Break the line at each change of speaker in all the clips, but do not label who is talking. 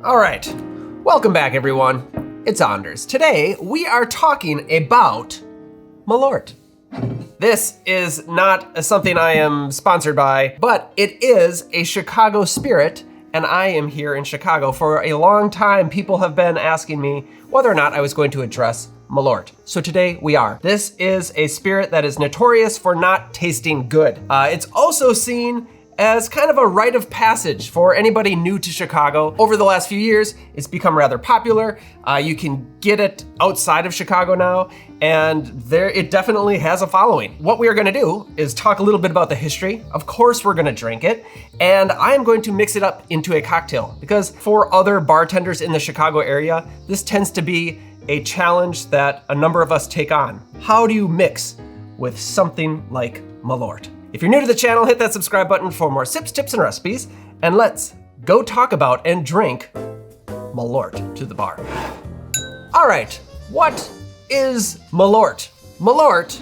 All right, welcome back everyone. It's Anders. Today we are talking about Malört. This is not something I am sponsored by, but it is a Chicago spirit, and I am here in Chicago. For a long time, people have been asking me whether or not I was going to address Malört. So today we are. This is a spirit that is notorious for not tasting good. It's also seen as kind of a rite of passage for anybody new to Chicago. Over the last few years, it's become rather popular. You can get it outside of Chicago now, and it definitely has a following. What we are gonna do is talk a little bit about the history. Of course, we're gonna drink it, and I am going to mix it up into a cocktail, because for other bartenders in the Chicago area, this tends to be a challenge that a number of us take on. How do you mix with something like Malört? If you're new to the channel, hit that subscribe button for more sips, tips, and recipes, and let's go talk about and drink Malört to the bar. All right, what is Malört? Malört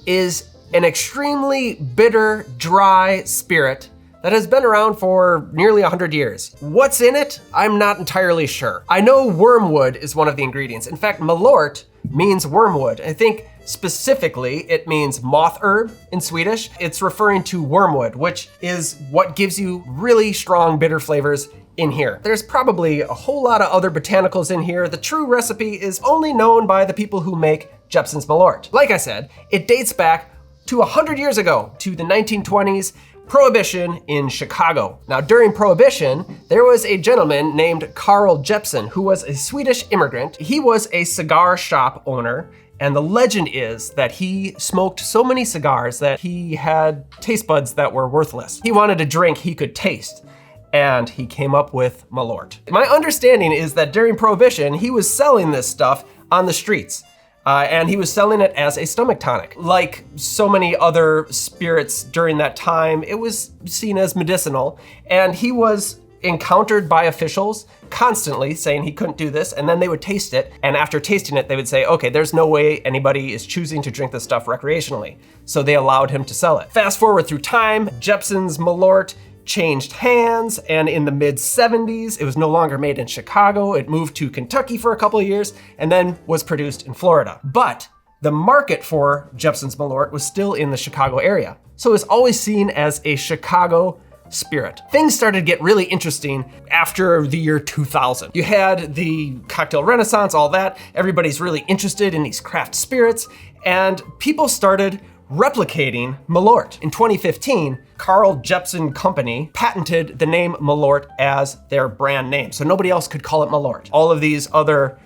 is an extremely bitter, dry spirit that has been around for nearly 100 years. What's in it? I'm not entirely sure. I know wormwood is one of the ingredients. In fact, Malört means wormwood. I think specifically it means moth herb in Swedish. It's referring to wormwood, which is what gives you really strong bitter flavors in here. There's probably a whole lot of other botanicals in here. The true recipe is only known by the people who make Jeppson's Malört. Like I said, it dates back to 100 years ago, to the 1920s, Prohibition in Chicago. Now, during Prohibition, there was a gentleman named Carl Jeppson who was a Swedish immigrant. He was a cigar shop owner, and the legend is that he smoked so many cigars that he had taste buds that were worthless. He wanted a drink he could taste, and he came up with Malört. My understanding is that during Prohibition, he was selling this stuff on the streets. And he was selling it as a stomach tonic. Like so many other spirits during that time, it was seen as medicinal, and he was encountered by officials constantly saying he couldn't do this, and then they would taste it, and after tasting it, they would say, okay, there's no way anybody is choosing to drink this stuff recreationally. So they allowed him to sell it. Fast forward through time, Jeppson's Malört changed hands, and in the mid-70s, it was no longer made in Chicago. It moved to Kentucky for a couple of years, and then was produced in Florida. But the market for Jeppson's Malört was still in the Chicago area. So it was always seen as a Chicago spirit. Things started to get really interesting after the year 2000. You had the cocktail renaissance, all that. Everybody's really interested in these craft spirits, and people started replicating Malört. In 2015, Carl Jeppson Company patented the name Malört as their brand name, so nobody else could call it Malört. All of these other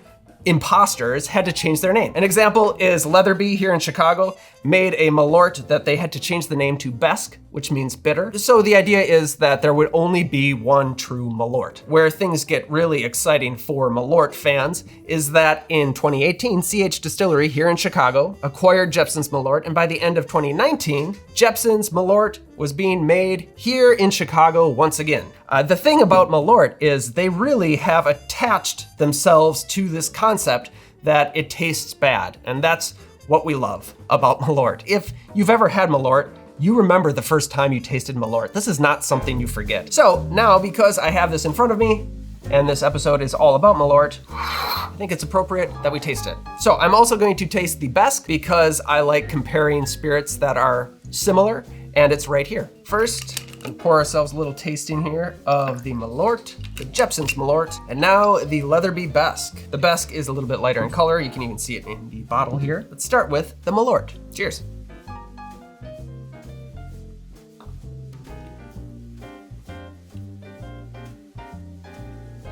imposters had to change their name. An example is Leatherby here in Chicago made a Malört that they had to change the name to Besk, which means bitter. So the idea is that there would only be one true Malört. Where things get really exciting for Malört fans is that in 2018, CH Distillery here in Chicago acquired Jeppson's Malört, and by the end of 2019, Jeppson's Malört was being made here in Chicago once again. The thing about Malört is they really have attached themselves to this concept that it tastes bad, and that's what we love about Malört. If you've ever had Malört, you remember the first time you tasted Malört. This is not something you forget. So now, because I have this in front of me, and this episode is all about Malört, I think it's appropriate that we taste it. So I'm also going to taste the Besk because I like comparing spirits that are similar, and it's right here. First, we'll pour ourselves a little tasting here of the Malört, the Jeppson's Malört, and now the Leatherby Besk. The Besk is a little bit lighter in color. You can even see it in the bottle here. Let's start with the Malört. Cheers.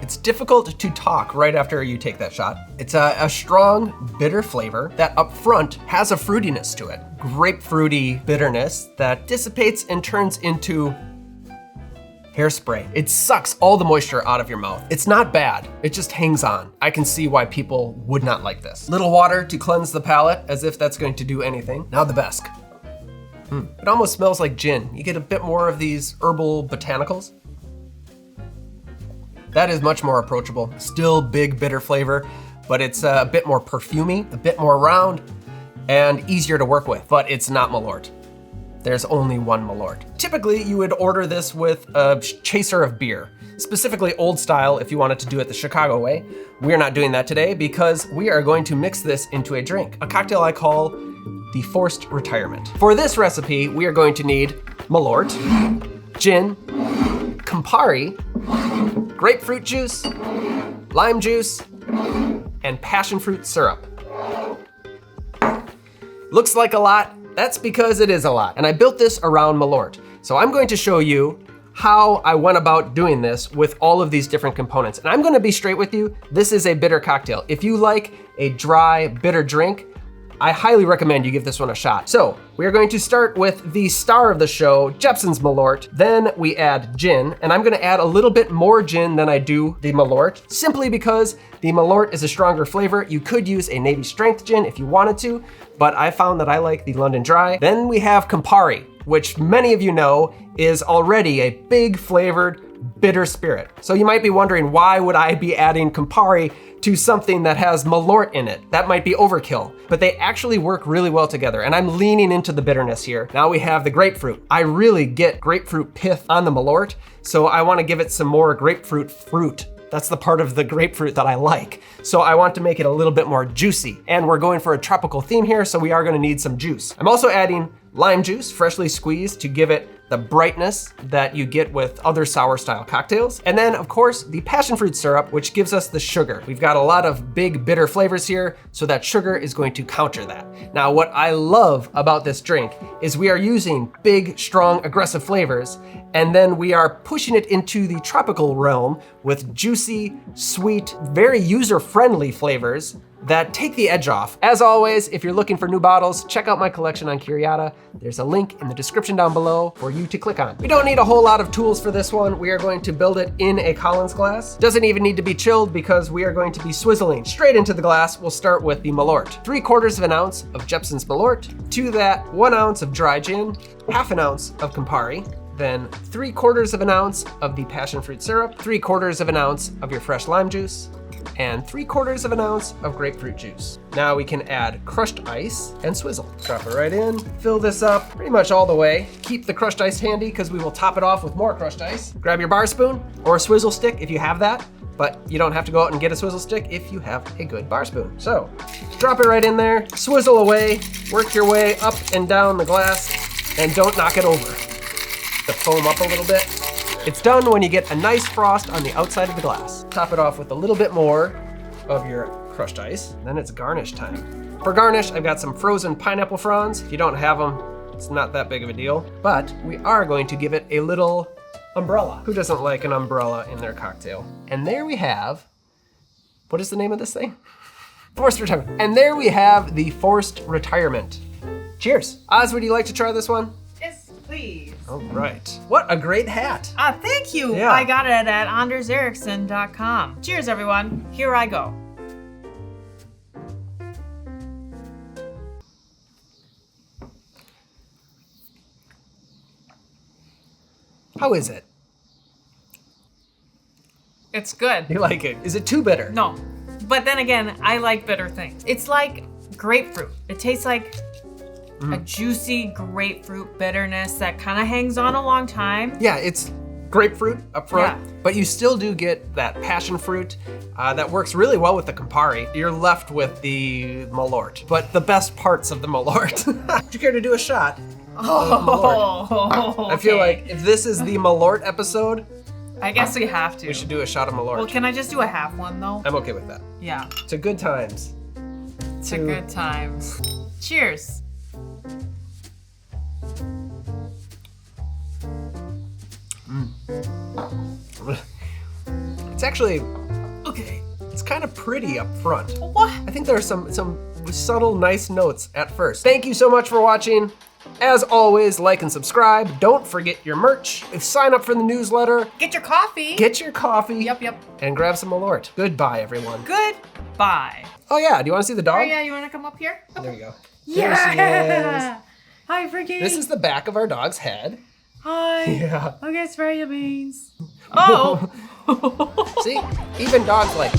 It's difficult to talk right after you take that shot. It's a strong, bitter flavor that up front has a fruitiness to it. Grapefruity bitterness that dissipates and turns into hairspray. It sucks all the moisture out of your mouth. It's not bad, it just hangs on. I can see why people would not like this. Little water to cleanse the palate, as if that's going to do anything. Now the Besk. It almost smells like gin. You get a bit more of these herbal botanicals. That is much more approachable. Still big bitter flavor, but it's a bit more perfumey, a bit more round, and easier to work with, but it's not Malört. there's only one Malört. Typically, you would order this with a chaser of beer, specifically old style if you wanted to do it the Chicago way. We're not doing that today because we are going to mix this into a drink, a cocktail I call the Forced Retirement. For this recipe, we are going to need Malört, gin, Campari, grapefruit juice, lime juice, and passion fruit syrup. Looks like a lot. That's because it is a lot. And I built this around Malört. So I'm going to show you how I went about doing this with all of these different components. And I'm gonna be straight with you, this is a bitter cocktail. If you like a dry, bitter drink, I highly recommend you give this one a shot. So we are going to start with the star of the show, Jeppson's Malört. Then we add gin, and I'm gonna add a little bit more gin than I do the Malört, simply because the Malört is a stronger flavor. You could use a Navy strength gin if you wanted to, but I found that I like the London Dry. Then we have Campari, which many of you know is already a big flavored bitter spirit. So you might be wondering, why would I be adding Campari to something that has Malört in it? That might be overkill, but they actually work really well together, and I'm leaning into the bitterness here. Now we have the grapefruit. I really get grapefruit pith on the Malört, so I wanna give it some more grapefruit fruit. That's the part of the grapefruit that I like. So I want to make it a little bit more juicy. And we're going for a tropical theme here, so we are gonna need some juice. I'm also adding lime juice, freshly squeezed, to give it the brightness that you get with other sour style cocktails. And then of course, the passion fruit syrup, which gives us the sugar. We've got a lot of big bitter flavors here, so that sugar is going to counter that. Now, what I love about this drink is we are using big, strong, aggressive flavors, and then we are pushing it into the tropical realm with juicy, sweet, very user-friendly flavors that take the edge off. As always, if you're looking for new bottles, check out my collection on Curiata. There's a link in the description down below for you to click on. We don't need a whole lot of tools for this one. We are going to build it in a Collins glass. Doesn't even need to be chilled because we are going to be swizzling straight into the glass. We'll start with the Malört. 3/4 of an ounce of Jeppson's Malört. To that, 1 ounce of dry gin, 1/2 ounce of Campari, then 3/4 of an ounce of the passion fruit syrup, 3/4 of an ounce of your fresh lime juice, and 3/4 of an ounce of grapefruit juice. Now we can add crushed ice and swizzle. Drop it right in, fill this up pretty much all the way. Keep the crushed ice handy because we will top it off with more crushed ice. Grab your bar spoon or a swizzle stick if you have that, but you don't have to go out and get a swizzle stick if you have a good bar spoon. So drop it right in there, swizzle away, work your way up and down the glass, and don't knock it over. The foam up a little bit. It's done when you get a nice frost on the outside of the glass. Top it off with a little bit more of your crushed ice. Then it's garnish time. For garnish, I've got some frozen pineapple fronds. If you don't have them, it's not that big of a deal. But we are going to give it a little umbrella. Who doesn't like an umbrella in their cocktail? And there we have, what is the name of this thing? Forced Retirement. And there we have the Forced Retirement. Cheers. Oz, would you like to try this one?
Please.
All right. What a great hat.
Thank you.
Yeah.
I got it at anderserickson.com. Cheers, everyone. Here I go.
How is it?
It's good.
You like it? Is it too bitter?
No. But then again, I like bitter things. It's like grapefruit. It tastes like a juicy grapefruit bitterness that kind of hangs on a long time.
Yeah, it's grapefruit up front,
Yeah.
but you still do get that passion fruit that works really well with the Campari. You're left with the Malört, but the best parts of the Malört. Would you care to do a shot?
Oh,
I feel like if this is the Malört episode,
I guess we have to.
we should do a shot of Malört.
Well, can I just do a half one though?
I'm okay with that.
Yeah.
To good times.
To good times. Cheers.
It's actually,
Okay.
it's kind of pretty up front.
What?
I think there are some subtle, nice notes at first. Thank you so much for watching. As always, like and subscribe. Don't forget your merch. Sign up for the newsletter.
Get your coffee.
Get your coffee.
Yep.
And grab some Malört. Goodbye, everyone.
Goodbye.
Oh yeah, do you want to see the dog?
Oh yeah, you want to come up here?
There you go.
Yeah.
There
Hi, Frankie.
she is. This is the back of our dog's head.
Hi.
Yeah.
I guess spray your beans. Oh.
See, even dogs like